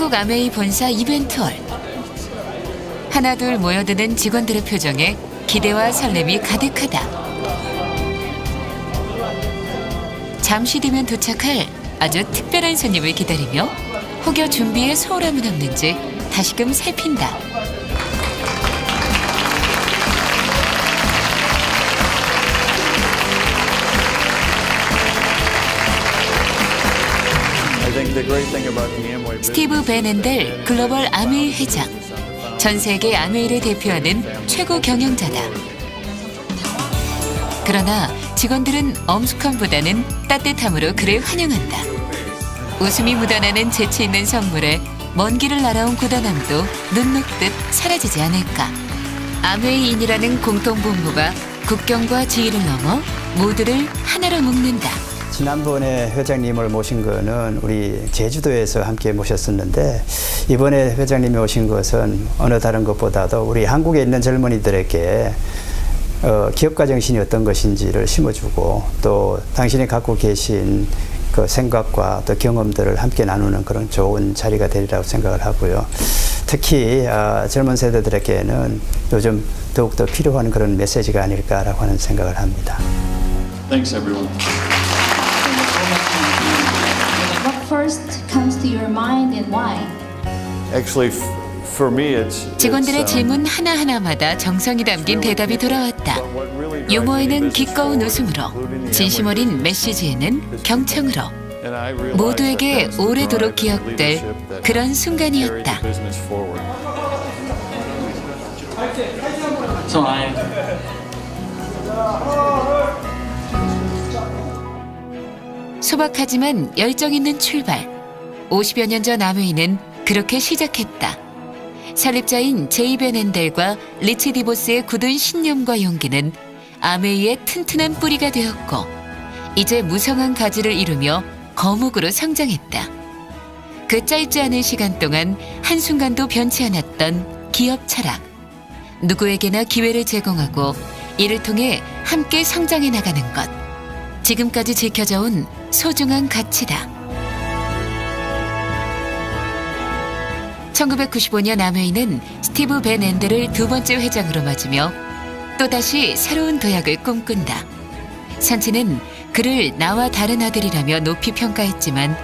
한국 아메이 본사 이벤트홀. 하나둘 모여드는 직원들의 표정에 기대와 설렘이 가득하다. 잠시 뒤면 도착할 아주 특별한 손님을 기다리며 혹여 준비에 소홀함은 없는지 다시금 살핀다. 스티브 엔델 글로벌 안의 회장. 전 세계 안의를 대표하는 최고 경영자다. 그러나 직원들은 엄숙함보다는 따뜻함으로 그를 환영한다. 웃음이 묻어나는 재치 있는 선물에 먼 길을 날아온 고단함도 눈 녹듯 사라지지 않을까. 아메이인이라는 공통분모가 국경과 지위를 넘어 모두를 하나로 묶는다. 지난번에 회장님을 모신 거는 우리 제주도에서 함께 모셨었는데 이번에 회장님이 오신 것은 어느 다른 것보다도 우리 한국에 있는 젊은이들에게 기업가 정신이 어떤 것인지를 심어주고 또 당신이 갖고 계신 그 생각과 또 경험들을 함께 나누는 그런 좋은 자리가 되리라고 생각을 하고요. 특히 젊은 세대들에게는 요즘 더욱더 필요한 그런 메시지가 아닐까라고 하는 생각을 합니다. Thanks, everyone. What first comes to your mind and why? Actually, for me, it's 직원들의 질문 하나하나마다 정성이 담긴 대답이 돌아왔다. 유머에는 기꺼운 웃음으로, 진심 어린 메시지에는 경청으로 모두에게 오래도록 기억될 그런 순간이었다. 소박하지만 열정 있는 출발. 50여 년 전 아메이는 그렇게 시작했다. 설립자인 제이벤 엔델과 리치 디보스의 굳은 신념과 용기는 아메이의 튼튼한 뿌리가 되었고 이제 무성한 가지를 이루며 거목으로 성장했다. 그 짧지 않은 시간 동안 한순간도 변치 않았던 기업 철학. 누구에게나 기회를 제공하고 이를 통해 함께 성장해 나가는 것. 지금까지 지켜져 온 소중한 가치다. 1995년 아메이는 스티브 엔델을 두 번째 회장으로 맞으며 또다시 새로운 도약을 꿈꾼다. 산치는 그를 나와 다른 아들이라며 높이 평가했지만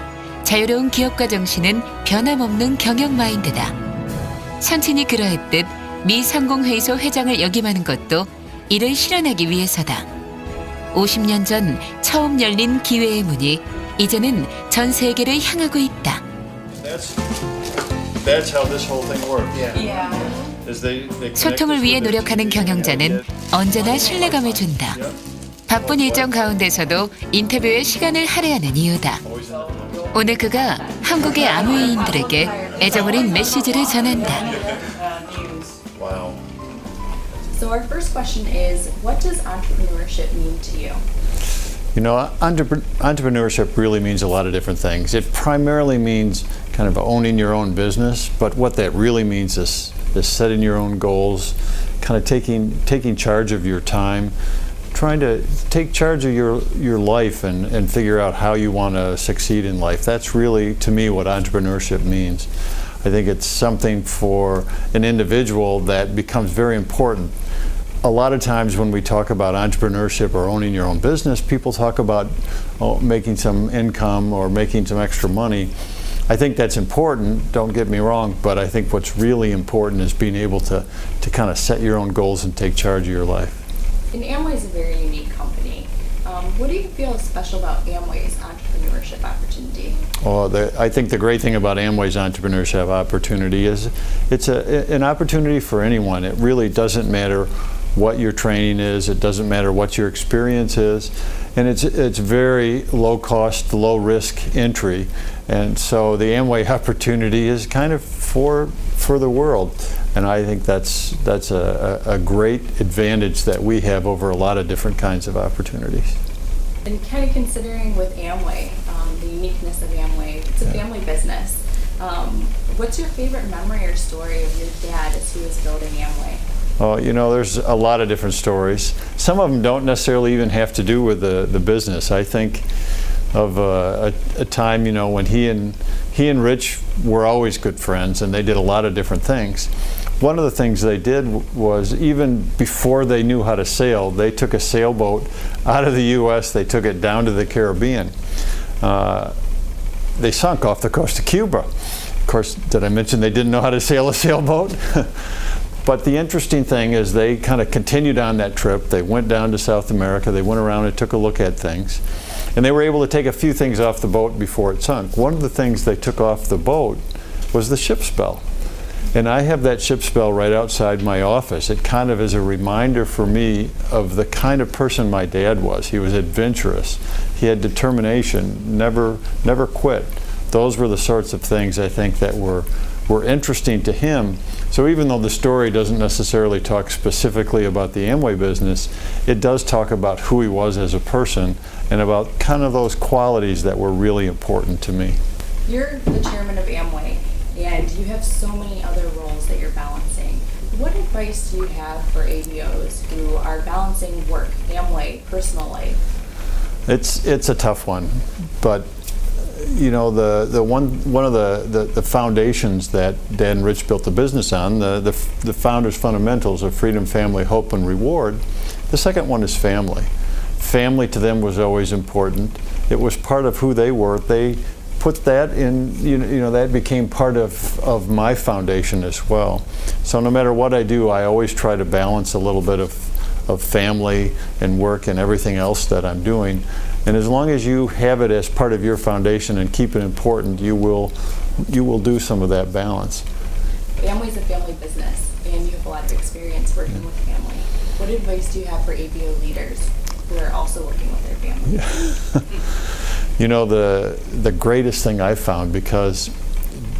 자유로운 기업가 정신은 변함없는 경영 마인드다. 산친이 그러했듯 미 상공회의소 회장을 역임하는 것도 이를 실현하기 위해서다. 50년 전 처음 열린 기회의 문이 이제는 전 세계를 향하고 있다. That's how this whole thing works. Yeah. 소통을 위해 노력하는 경영자는 언제나 신뢰감을 준다. 바쁜 일정 가운데서도 인터뷰에 시간을 할애하는 이유다. 오늘 그가 한국의 아메이인들에게 애정어린 메시지를 전한다. Wow. So our first question is, what does entrepreneurship mean to you? You know, entrepreneurship really means a lot of different things. It primarily means kind of owning your own business, but what that really means is setting your own goals, kind of taking charge of your time, trying to take charge of your life and figure out how you want to succeed in life. That's really, to me, what entrepreneurship means. I think it's something for an individual that becomes very important. A lot of times when we talk about entrepreneurship or owning your own business, people talk about making some income or making some extra money. I think that's important, don't get me wrong, but I think what's really important is being able to kind of set your own goals and take charge of your life. And Amway is a very unique company. What do you feel is special about Amway's entrepreneurship opportunity? I think the great thing about Amway's entrepreneurship opportunity is it's an opportunity for anyone. It really doesn't matter what your training is, it doesn't matter what your experience is, and it's very low cost, low risk entry. And so the Amway opportunity is kind of for the world. And I think that's a great advantage that we have over a lot of different kinds of opportunities. And kind of considering with Amway, the uniqueness of Amway, it's a family business. What's your favorite memory or story of your dad as he was building Amway? Oh, you know, there's a lot of different stories. Some of them don't necessarily even have to do with the business. I think of a time, you know, when he and Rich were always good friends, and they did a lot of different things. One of the things they did was, even before they knew how to sail, they took a sailboat out of the U.S., they took it down to the Caribbean. They sunk off the coast of Cuba. Of course, did I mention they didn't know how to sail a sailboat? But the interesting thing is they kind of continued on that trip. They went down to South America, they went around and took a look at things. And they were able to take a few things off the boat before it sunk. One of the things they took off the boat was the ship's bell. And I have that ship's bell right outside my office. It kind of is a reminder for me of the kind of person my dad was. He was adventurous. He had determination, never quit. Those were the sorts of things I think that were interesting to him. So even though the story doesn't necessarily talk specifically about the Amway business, it does talk about who he was as a person and about kind of those qualities that were really important to me. You're the chairman of Amway, and you have so many other roles that you're balancing. What advice do you have for ABOs who are balancing work, Amway, personal life? It's a tough one, but you know, one of the foundations that Dad and Rich built the business on, the founder's fundamentals of freedom, family, hope, and reward. The second one is family. Family to them was always important. It was part of who they were. They put that in, you know, that became part of my foundation as well. So no matter what I do, I always try to balance a little bit of family and work and everything else that I'm doing. And as long as you have it as part of your foundation and keep it important, you will do some of that balance. Amway's a family business, and you have a lot of experience working with family. What advice do you have for ABO leaders who are also working with their family? You know, the greatest thing I found, because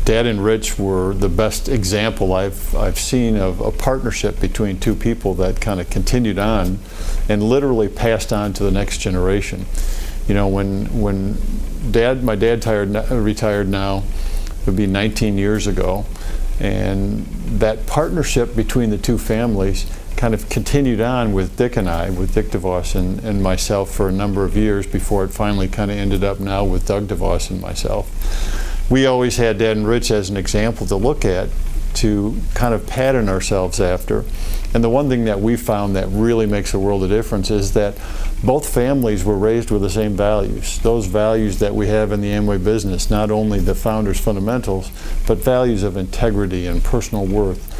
Dad and Rich were the best example I've seen of a partnership between two people that kind of continued on and literally passed on to the next generation. You know, when my dad retired now, it would be 19 years ago, and that partnership between the two families kind of continued on with Dick and I, with Dick DeVos and myself, for a number of years before it finally kind of ended up now with Doug DeVos and myself. We always had Dad and Rich as an example to look at, to kind of pattern ourselves after. And the one thing that we found that really makes a world of difference is that both families were raised with the same values. Those values that we have in the Amway business, not only the founder's fundamentals, but values of integrity and personal worth.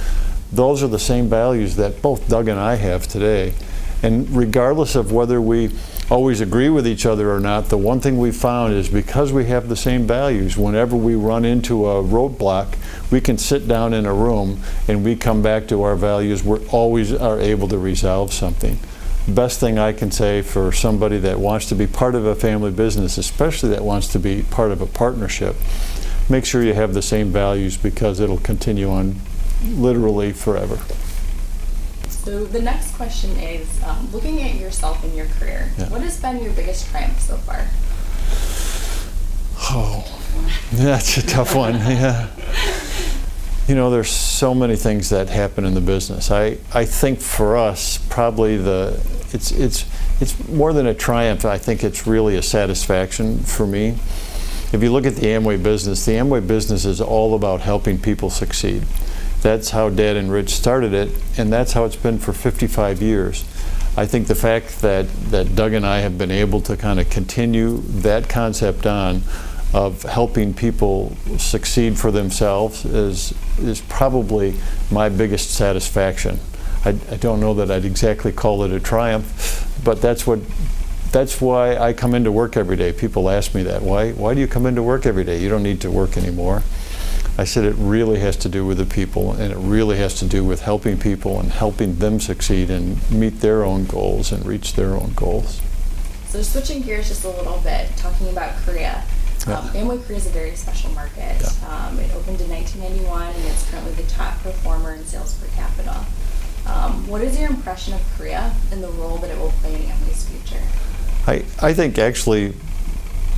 Those are the same values that both Doug and I have today. And regardless of whether we always agree with each other or not, the one thing we found is, because we have the same values, whenever we run into a roadblock, we can sit down in a room and we come back to our values. We always are able to resolve something. Best thing I can say for somebody that wants to be part of a family business, especially that wants to be part of a partnership, make sure you have the same values, because it'll continue on literally forever. So the next question is, looking at yourself in your career, what has been your biggest triumph so far? Oh, that's a tough one. Yeah. You know, there's so many things that happen in the business. I think for us, probably it's more than a triumph. I think it's really a satisfaction for me. If you look at the Amway business is all about helping people succeed. That's how Dad and Rich started it, and that's how it's been for 55 years. I think the fact that Doug and I have been able to kind of continue that concept on, of helping people succeed for themselves, is probably my biggest satisfaction. I don't know that I'd exactly call it a triumph, but that's why I come into work every day. People ask me that. Why do you come into work every day? You don't need to work anymore. I said it really has to do with the people, and it really has to do with helping people and helping them succeed and meet their own goals and reach their own goals. So switching gears just a little bit, talking about Korea. Amway Korea is a very special market. It opened in 1991, and it's currently the top performer in sales per capita. What is your impression of Korea and the role that it will play in Amway's future? I think actually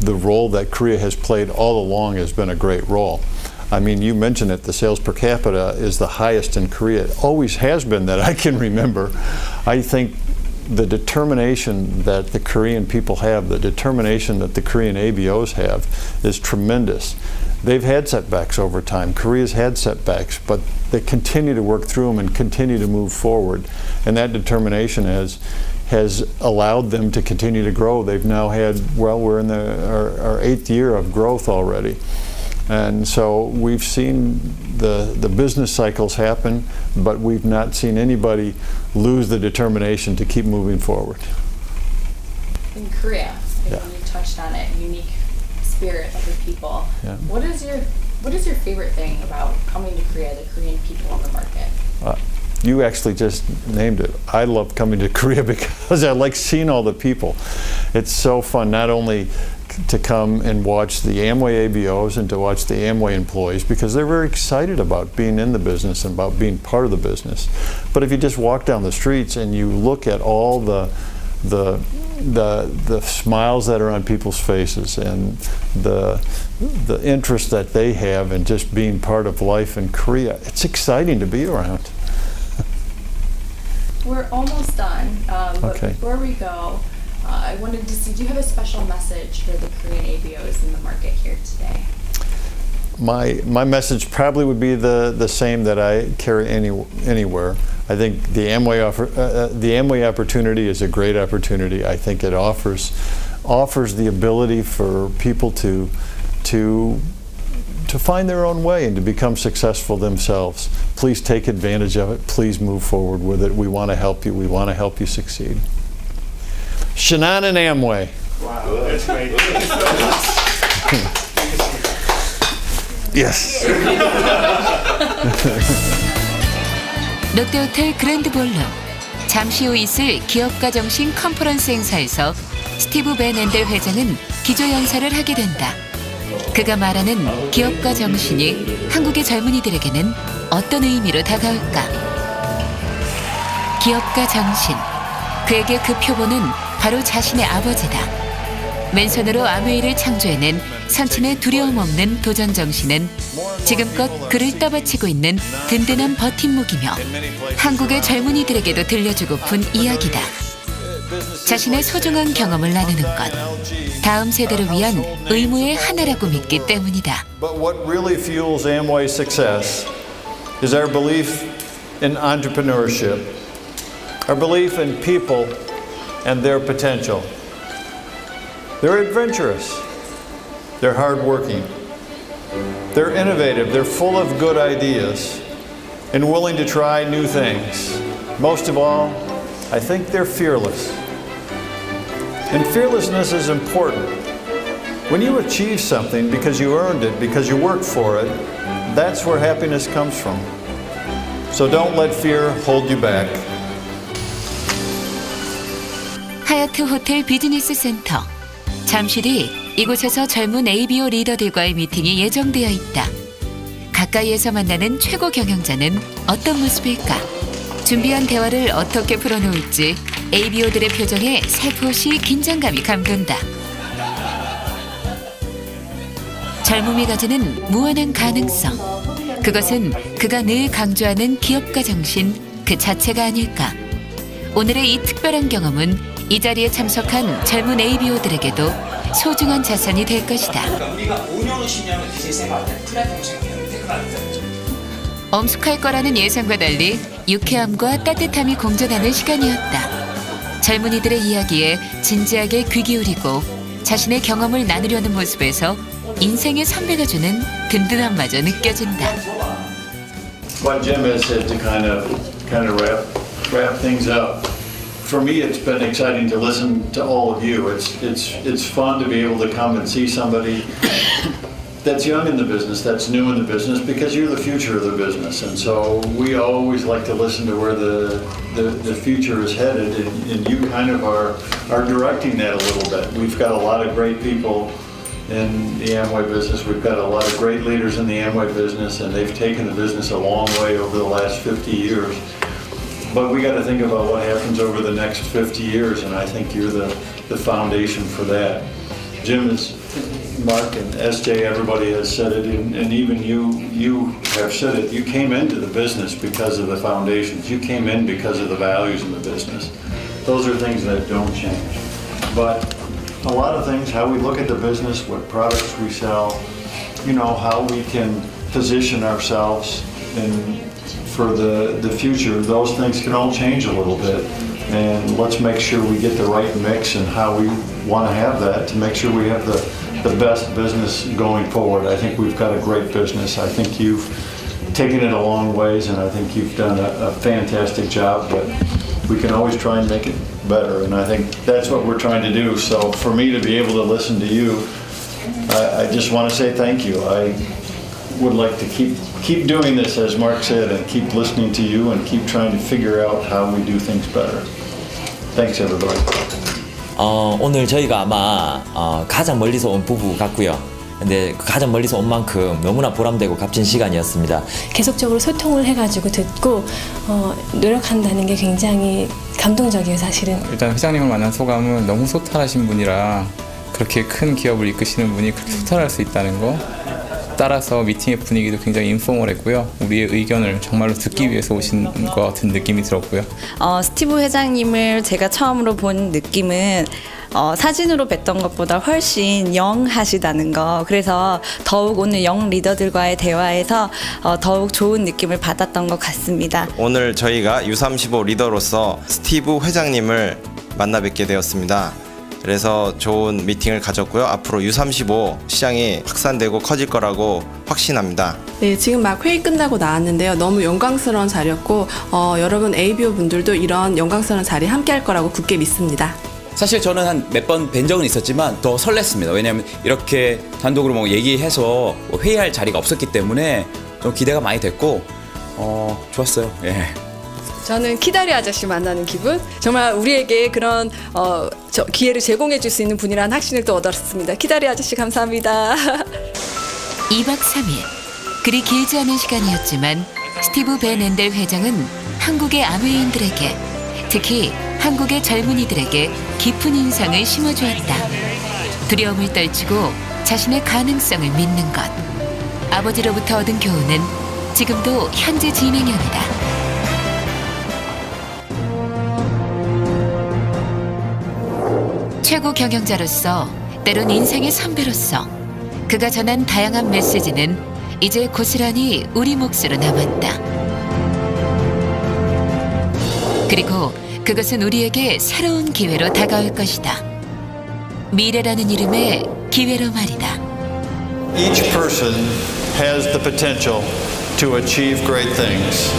the role that Korea has played all along has been a great role. I mean, you mentioned it, the sales per capita is the highest in Korea. It always has been, that I can remember. I think the determination that the Korean people have, the determination that the Korean ABOs have, is tremendous. They've had setbacks over time. Korea's had setbacks, but they continue to work through them and continue to move forward. And that determination has allowed them to continue to grow. They've now had, well, we're in our 8th year of growth already. And so we've seen the business cycles happen, but we've not seen anybody lose the determination to keep moving forward. In Korea, I think Yeah. you touched on it, unique spirit of the people. Yeah. What is your favorite thing about coming to Korea, the Korean people in the market? You actually just named it. I love coming to Korea because I like seeing all the people. It's so fun, not only to come and watch the Amway ABOs and to watch the Amway employees, because they're very excited about being in the business and about being part of the business. But if you just walk down the streets and you look at all the smiles that are on people's faces and the interest that they have in just being part of life in Korea, it's exciting to be around. We're almost done, but Okay. before we go, I wanted to see, do you have a special message for the Korean ABOs in the market here today? My message probably would be the same that I carry anywhere. I think the Amway opportunity is a great opportunity. I think it offers the ability for people to find their own way and to become successful themselves. Please take advantage of it. Please move forward with it. We want to help you. We want to help you succeed. Shannon and Amway. Wow, that's great. Yes. 롯데호텔 그랜드볼룸. 잠시 후 있을 기업가 정신 컨퍼런스 행사에서 스티브 엔델 회장은 기조연설을 하게 된다. 그가 말하는 기업가 정신이 한국의 젊은이들에게는 어떤 의미로 다가올까? 기업가 정신. 그에게 그 표본은 바로 자신의 아버지다. 맨손으로 아메이를 창조해낸 선친의 두려움 없는 도전 정신은 지금껏 그를 떠받치고 있는 든든한 버팀목이며 한국의 젊은이들에게도 들려주고픈 이야기다. 자신의 소중한 경험을 나누는 것, 다음 세대를 위한 의무의 하나라고 믿기 때문이다. But what really fuels Amway's success is our belief in entrepreneurship, our belief in people and their potential. They're adventurous, they're hardworking, they're innovative, they're full of good ideas and willing to try new things. Most of all, I think they're fearless. And fearlessness is important. When you achieve something because you earned it, because you worked for it, that's where happiness comes from. So don't let fear hold you back. 하얏트 호텔 비즈니스 센터. 잠시 뒤 이곳에서 젊은 ABO 리더들과의 미팅이 예정되어 있다. 가까이에서 만나는 최고 경영자는 어떤 모습일까? 준비한 대화를 어떻게 풀어놓을지 ABO들의 표정에 살포시 긴장감이 감돈다. 젊음이 가지는 무한한 가능성. 그것은 그가 늘 강조하는 기업가 정신 그 자체가 아닐까. 오늘의 이 특별한 경험은 이 자리에 참석한 젊은 ABO들에게도 소중한 자산이 될 것이다. 우리가 5년, 10년은 제 생각할 때 플랫폼 생각해요. 테크놀로지. 엄숙할 거라는 예상과 달리 유쾌함과 따뜻함이 공존하는 시간이었다. 젊은이들의 이야기에 진지하게 귀 기울이고 자신의 경험을 나누려는 모습에서 인생의 선배가 주는 든든함마저 느껴진다. What Jim has said to kind of wrap things up. For me, it's been exciting to listen to all of you. It's fun to be able to come and see somebody that's young in the business, that's new in the business, because you're the future of the business. And so we always like to listen to where the future is headed, and you kind of are directing that a little bit. We've got a lot of great people in the Amway business. We've got a lot of great leaders in the Amway business, and they've taken the business a long way over the last 50 years. But we got to think about what happens over the next 50 years, and I think you're the foundation for that. Jim is, Mark and SJ, everybody has said it, and even you have said it. You came into the business because of the foundations. You came in because of the values in the business. Those are things that don't change. But a lot of things, how we look at the business, what products we sell, you know, how we can position ourselves for the future, those things can all change a little bit. And let's make sure we get the right mix and how we want to have that to make sure we have the best business going forward. I think we've got a great business. I think you've taken it a long ways, and I think you've done a fantastic job, but we can always try and make it better, and I think that's what we're trying to do. So for me to be able to listen to you, I just want to say thank you. I would like to keep doing this, as Mark said, and keep listening to you and keep trying to figure out how we do things better. Thanks, everybody. 오늘 저희가 아마 가장 멀리서 온 부부 같고요. 근데 가장 멀리서 온 만큼 너무나 보람되고 값진 시간이었습니다. 계속적으로 소통을 해가지고 듣고 노력한다는 게 굉장히 감동적이에요, 사실은. 일단 회장님을 만난 소감은 너무 소탈하신 분이라 그렇게 큰 기업을 이끄시는 분이 그렇게 소탈할 수 있다는 거, 따라서 미팅의 분위기도 굉장히 인포멀했고요. 우리의 의견을 정말로 듣기 위해서 오신 것 같은 느낌이 들었고요. 스티브 회장님을 제가 처음으로 본 느낌은 사진으로 뵀던 것보다 훨씬 영하시다는 거. 그래서 더욱 오늘 영 리더들과의 대화에서 더욱 좋은 느낌을 받았던 것 같습니다. 오늘 저희가 U35 리더로서 스티브 회장님을 만나 뵙게 되었습니다. 그래서 좋은 미팅을 가졌고요. 앞으로 U35 시장이 확산되고 커질 거라고 확신합니다. 네, 지금 막 회의 끝나고 나왔는데요. 너무 영광스러운 자리였고 여러분 ABO 분들도 이런 영광스러운 자리에 함께 할 거라고 굳게 믿습니다. 사실 저는 한 몇 번 뵌 적은 있었지만 더 설렜습니다. 왜냐하면 이렇게 단독으로 뭐 얘기해서 회의할 자리가 없었기 때문에 좀 기대가 많이 됐고 좋았어요. 예. 저는 키다리 아저씨 만나는 기분? 정말 우리에게 그런 기회를 제공해 줄 수 있는 분이라는 확신을 또 얻었습니다. 키다리 아저씨 감사합니다. 2박 3일. 그리 길지 않은 시간이었지만 스티브 벤 엔델 회장은 한국의 아메인들에게, 특히 한국의 젊은이들에게 깊은 인상을 심어주었다. 두려움을 떨치고 자신의 가능성을 믿는 것. 아버지로부터 얻은 교훈은 지금도 현재 진행형이다. 최고 경영자로서, 때론 인생의 선배로서 그가 전한 다양한 메시지는 이제 고스란히 우리 몫으로 남았다. 그리고 그것은 우리에게 새로운 기회로 다가올 것이다. 미래라는 이름의 기회로 말이다. Each person has the potential to achieve great things.